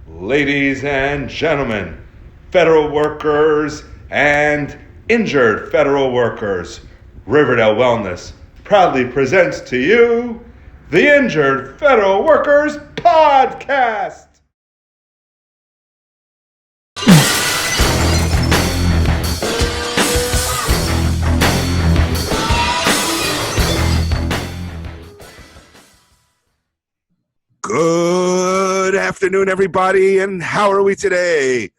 Ladies and gentlemen, federal workers and injured federal workers, Riverdale Wellness proudly presents to you the Injured Federal Workers Podcast. Good afternoon, everybody, and how are we today?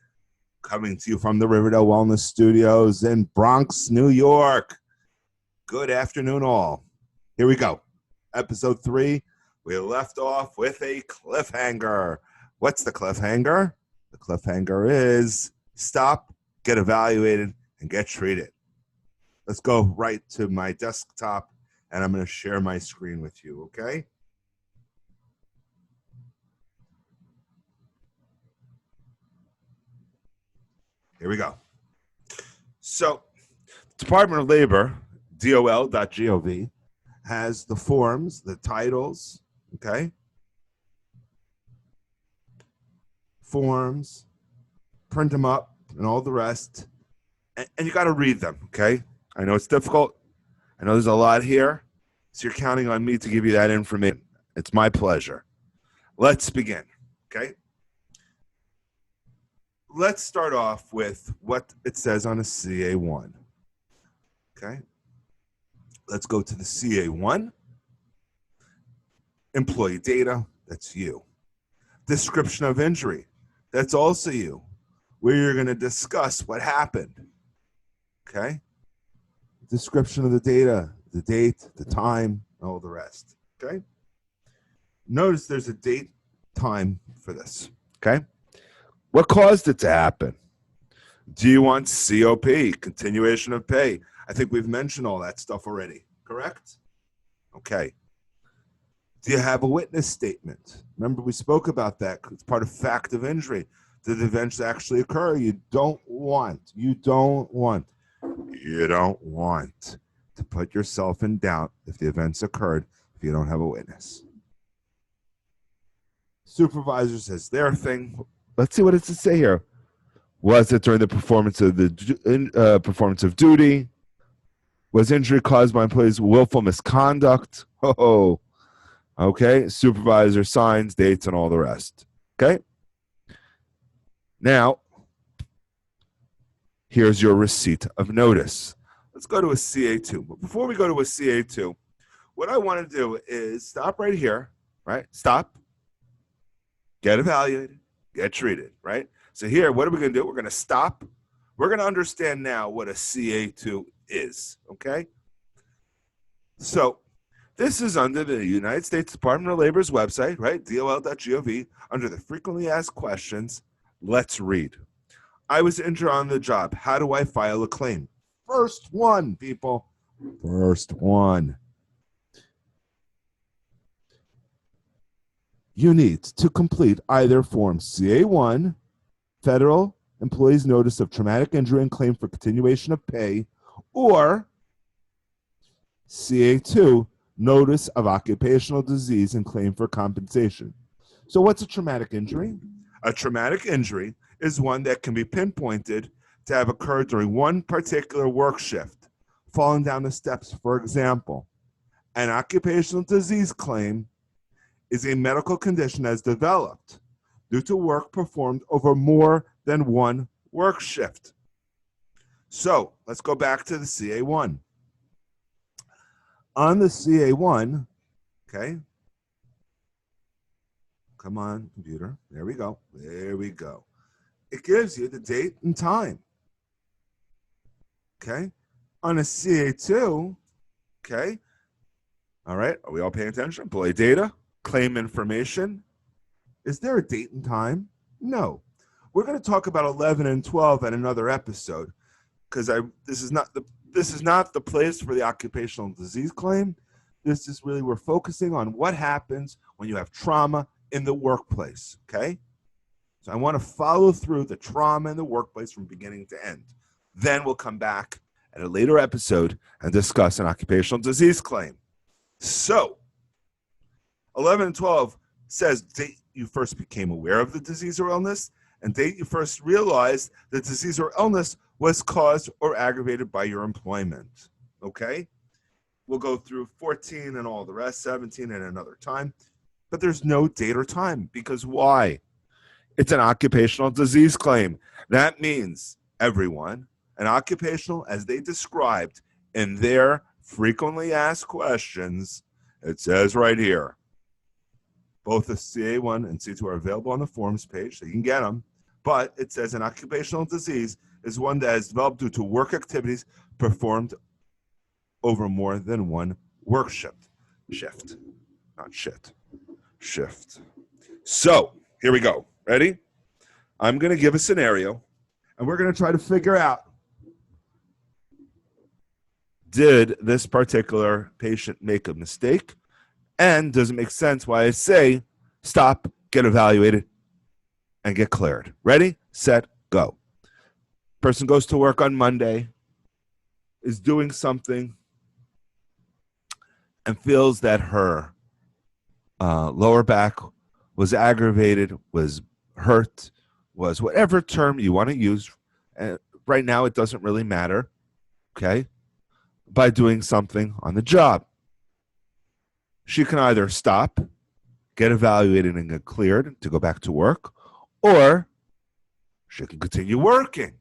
Coming to you from the Riverdale Wellness Studios in Bronx, New York. Good afternoon, all. Here we go. Episode 3. We left off with a cliffhanger. What's the cliffhanger? The cliffhanger is stop, get evaluated, and get treated. Let's go right to my desktop, and I'm going to share my screen with you, okay? Here we go. So, Department of Labor, dol.gov, has the forms, the titles, okay? Forms, print them up, and all the rest. And you got to read them, okay? I know it's difficult. I know there's a lot here. So you're counting on me to give you that information. It's my pleasure. Let's begin, okay? Let's start off with what it says on a CA1. Okay. Let's go to the CA1. Employee data, that's you. Description of injury, that's also you, where you're going to discuss what happened. Okay. Description of the data, the date, the time, all the rest. Okay. Notice there's a date, time for this. Okay. What caused it to happen? Do you want COP, continuation of pay? I think we've mentioned all that stuff already, correct? Okay. Do you have a witness statement? Remember, we spoke about that. It's part of fact of injury. Did the events actually occur? You don't want to put yourself in doubt if the events occurred if you don't have a witness. Supervisor says their thing. Let's see what it's to say here. Was it during the performance of duty? Was injury caused by employees' willful misconduct? Oh, okay. Supervisor signs, dates, and all the rest. Okay. Now, here's your receipt of notice. Let's go to a CA2. But before we go to a CA2, what I want to do is stop right here. Right? Stop. Get evaluated. Get treated, right? So here, what are we going to do? We're going to stop. We're going to understand now what a CA2 is, okay? So this is under the United States Department of Labor's website, right? dol.gov, under the frequently asked questions. Let's read. I was injured on the job. How do I file a claim? First one, people. First one. You need to complete either Form CA1, Federal Employees Notice of Traumatic Injury and Claim for Continuation of Pay, or CA2, Notice of Occupational Disease and Claim for Compensation. So what's a traumatic injury? A traumatic injury is one that can be pinpointed to have occurred during one particular work shift, falling down the steps, for example. An occupational disease claim is a medical condition that's developed due to work performed over more than one work shift. So let's go back to the CA1. On the CA1, okay, come on, computer. There we go. There we go. It gives you the date and time. Okay. On a CA2, okay, all right, are we all paying attention? Employee data. Claim information. Is there a date and time? No. We're going to talk about 11 and 12 at another episode because this is not the place for the occupational disease claim. This is really, we're focusing on what happens when you have trauma in the workplace, okay? So I want to follow through the trauma in the workplace from beginning to end. Then we'll come back at a later episode and discuss an occupational disease claim. So 11 and 12 says you first became aware of the disease or illness, and date you first realized the disease or illness was caused or aggravated by your employment. Okay? We'll go through 14 and all the rest, 17 at another time. But there's no date or time, because why? It's an occupational disease claim. That means everyone, an occupational, as they described in their frequently asked questions, it says right here, both the CA1 and C2 are available on the forms page, so you can get them. But it says an occupational disease is one that is developed due to work activities performed over more than one work shift. Shift, not shit. Shift. So here we go. Ready? I'm going to give a scenario, and we're going to try to figure out, did this particular patient make a mistake? And does it make sense why I say stop, get evaluated, and get cleared? Ready, set, go. Person goes to work on Monday, is doing something, and feels that her lower back was aggravated, was hurt, was whatever term you want to use. Right now, it doesn't really matter, okay, by doing something on the job. She can either stop, get evaluated, and get cleared to go back to work, or she can continue working.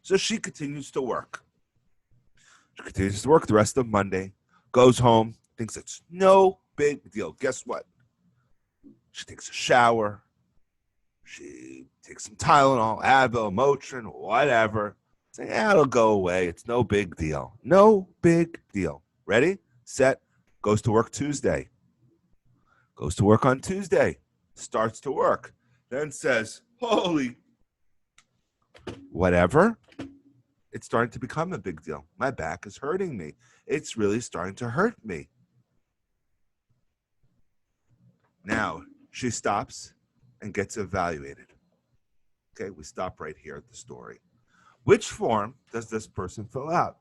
So she continues to work. She continues to work the rest of Monday, goes home, thinks it's no big deal. Guess what? She takes a shower. She takes some Tylenol, Advil, Motrin, whatever. Say, it'll go away. It's no big deal. No big deal. Ready, set, goes to work Tuesday. Goes to work on Tuesday. Starts to work. Then says, holy, whatever. It's starting to become a big deal. My back is hurting me. It's really starting to hurt me. Now, she stops and gets evaluated. Okay, we stop right here at the story. Which form does this person fill out?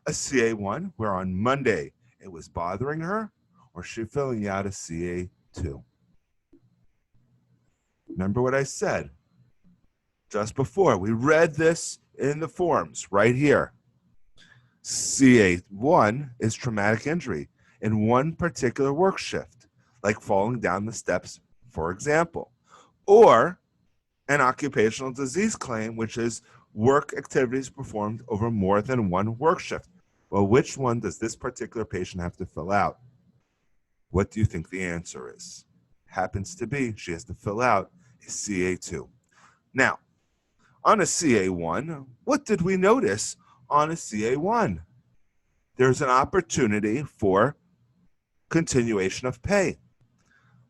A CA1, where on Monday it was bothering her, or is she filling out a CA2? Remember what I said just before. We read this in the forms right here. CA1 is traumatic injury in one particular work shift, like falling down the steps, for example, or an occupational disease claim, which is work activities performed over more than one work shift. Well, which one does this particular patient have to fill out? What do you think the answer is? Happens to be she has to fill out a CA2. Now, on a CA1, what did we notice on a CA1? There's an opportunity for continuation of pay.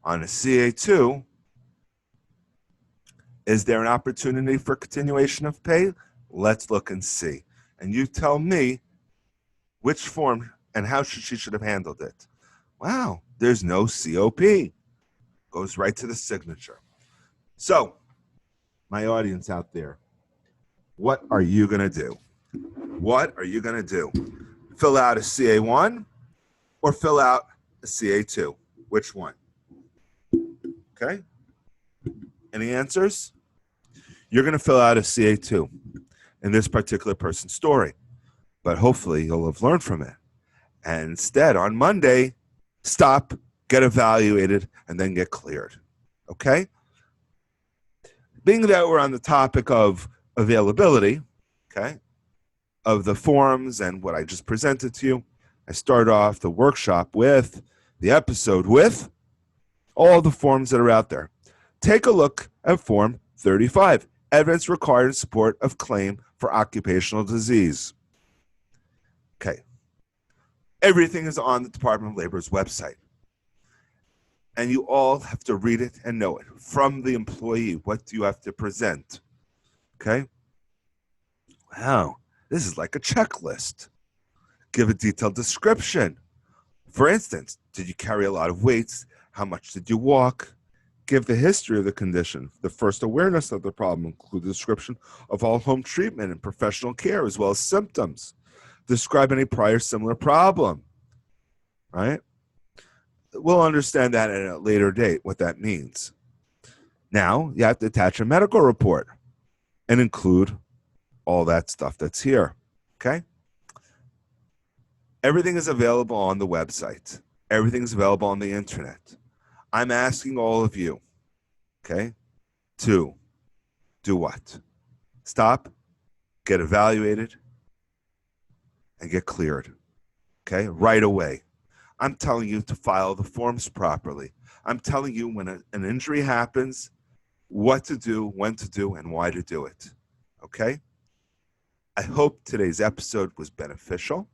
On a CA2, is there an opportunity for continuation of pay? Let's look and see. And you tell me which form and how she should have handled it. Wow, there's no COP. Goes right to the signature. So, my audience out there, what are you going to do? What are you going to do? Fill out a CA1 or fill out a CA2? Which one? Okay. Any answers? You're going to fill out a CA2 in this particular person's story, but hopefully you'll have learned from it. And instead, on Monday, stop, get evaluated, and then get cleared. Okay? Being that we're on the topic of availability, okay, of the forms and what I just presented to you, I start off the workshop with the episode with all the forms that are out there. Take a look at Form 35, Evidence Required in Support of Claim for Occupational Disease. Okay. Everything is on the Department of Labor's website. And you all have to read it and know it. From the employee, what do you have to present? Okay? Wow, this is like a checklist. Give a detailed description. For instance, did you carry a lot of weights? How much did you walk? Give the history of the condition, the first awareness of the problem, include the description of all home treatment and professional care, as well as symptoms. Describe any prior similar problem, right? We'll understand that at a later date, what that means. Now you have to attach a medical report and include all that stuff that's here. Okay? Everything is available on the website. Everything's available on the internet. I'm asking all of you, okay, to do what? Stop, get evaluated, and get cleared, okay, right away. I'm telling you to file the forms properly. I'm telling you when an injury happens, what to do, when to do, and why to do it, okay? I hope today's episode was beneficial,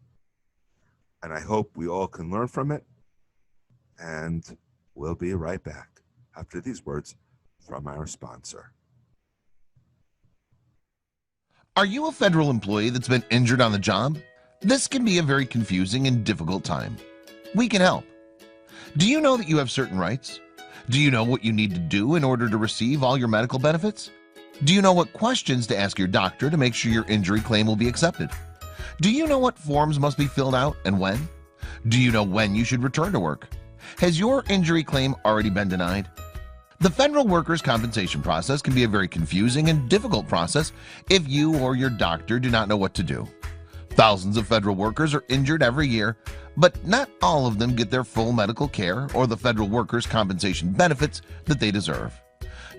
and I hope we all can learn from it, and we'll be right back after these words from our sponsor. Are you a federal employee that's been injured on the job? This can be a very confusing and difficult time. We can help. Do you know that you have certain rights? Do you know what you need to do in order to receive all your medical benefits? Do you know what questions to ask your doctor to make sure your injury claim will be accepted? Do you know what forms must be filled out and when? Do you know when you should return to work? Has your injury claim already been denied? The federal workers' compensation process can be a very confusing and difficult process if you or your doctor do not know what to do. Thousands of federal workers are injured every year, but not all of them get their full medical care or the federal workers' compensation benefits that they deserve.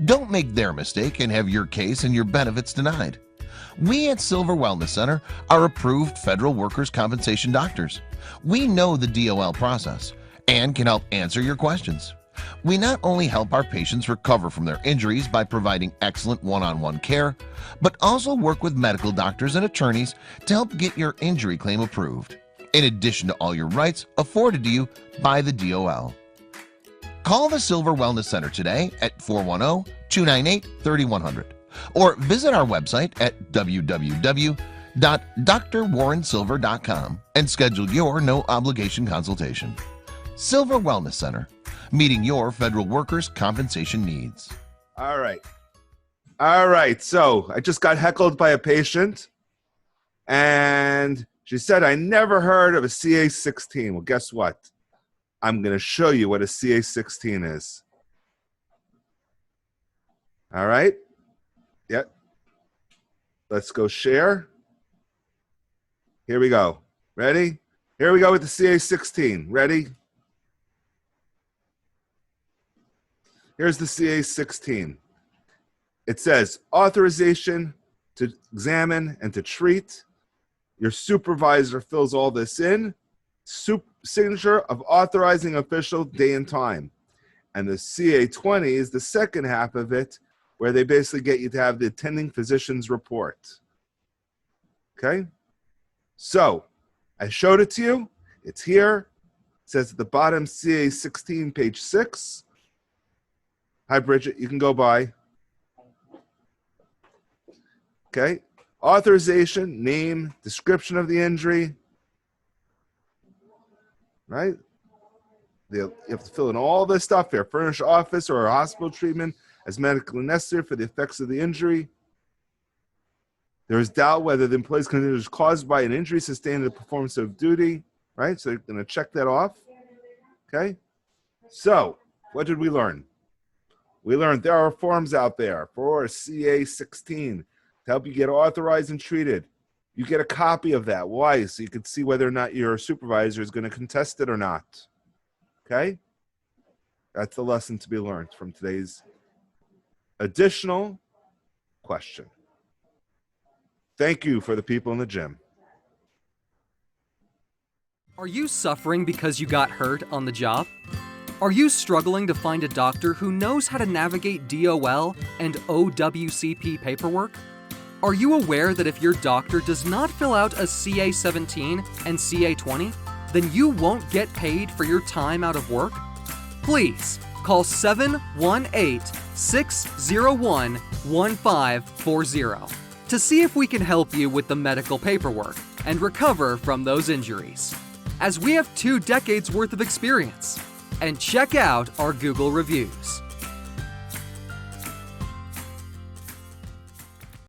Don't make their mistake and have your case and your benefits denied. We at Silver Wellness Center are approved federal workers' compensation doctors. We know the DOL process and can help answer your questions. We not only help our patients recover from their injuries by providing excellent one-on-one care, but also work with medical doctors and attorneys to help get your injury claim approved, in addition to all your rights afforded to you by the DOL. Call the Silver Wellness Center today at 410-298-3100 or visit our website at www.drwarrensilver.com and schedule your no-obligation consultation. Silver Wellness Center, meeting your federal workers' compensation needs. All right. So I just got heckled by a patient, and she said, I never heard of a CA16. Well, guess what? I'm going to show you what a CA16 is. All right. Yep. Let's go share. Here we go. Ready? Here we go with the CA16. Ready? Here's the CA16. It says authorization to examine and to treat. Your supervisor fills all this in. Signature of authorizing official, day and time. And the CA20 is the second half of it, where they basically get you to have the attending physician's report. Okay? So I showed it to you. It's here. It says at the bottom, CA16, page 6. Hi, Bridget. You can go by. Okay. Authorization, name, description of the injury. Right? You have to fill in all this stuff here. Furnish office or hospital treatment as medically necessary for the effects of the injury. There is doubt whether the employee's condition is caused by an injury sustained in the performance of duty. Right? So you're going to check that off. Okay. So what did we learn? We learned there are forms out there for CA16 to help you get authorized and treated. You get a copy of that. Why? So you can see whether or not your supervisor is going to contest it or not. Okay? That's the lesson to be learned from today's additional question. Thank you for the people in the gym. Are you suffering because you got hurt on the job? Are you struggling to find a doctor who knows how to navigate DOL and OWCP paperwork? Are you aware that if your doctor does not fill out a CA17 and CA20, then you won't get paid for your time out of work? Please call 718-601-1540 to see if we can help you with the medical paperwork and recover from those injuries, as we have 2 decades worth of experience. And check out our Google reviews.